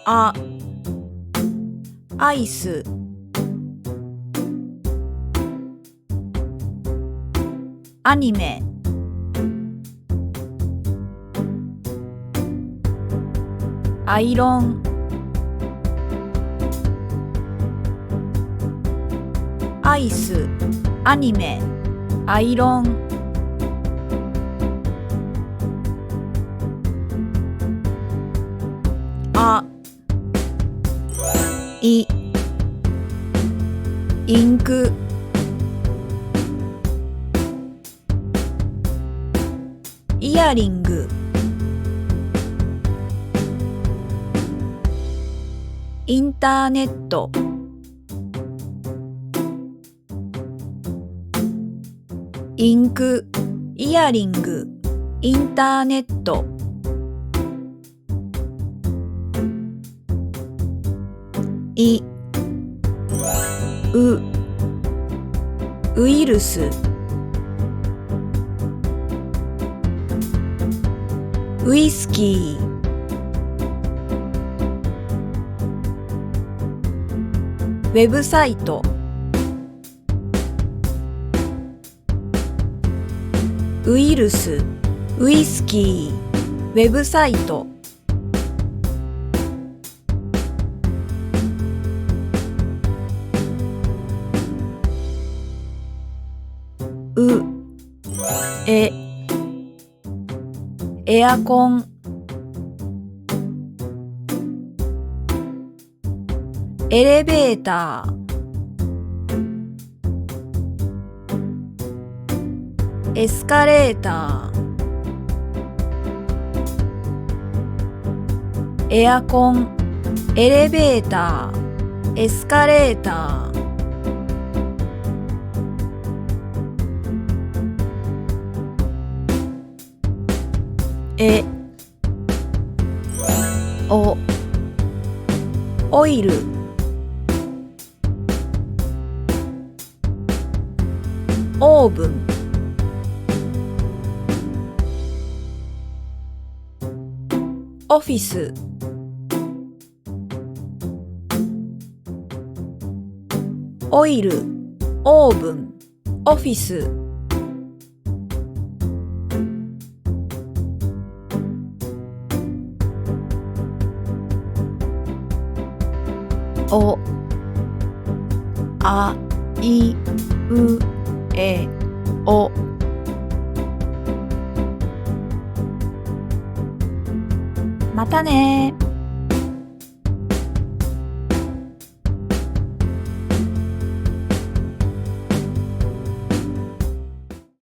アイスアニメアイロンアイスアニメアイロンあいインクイヤリングインターネットインクイヤリングインターネットウイルスウイスキーウェブサイトウイルスウイスキーウェブサイトエアコンエレベーターエスカレーターエアコンエレベーターエスカレーターオイルオーブンオフィスオイルオーブンオフィスおあいうえおまたね。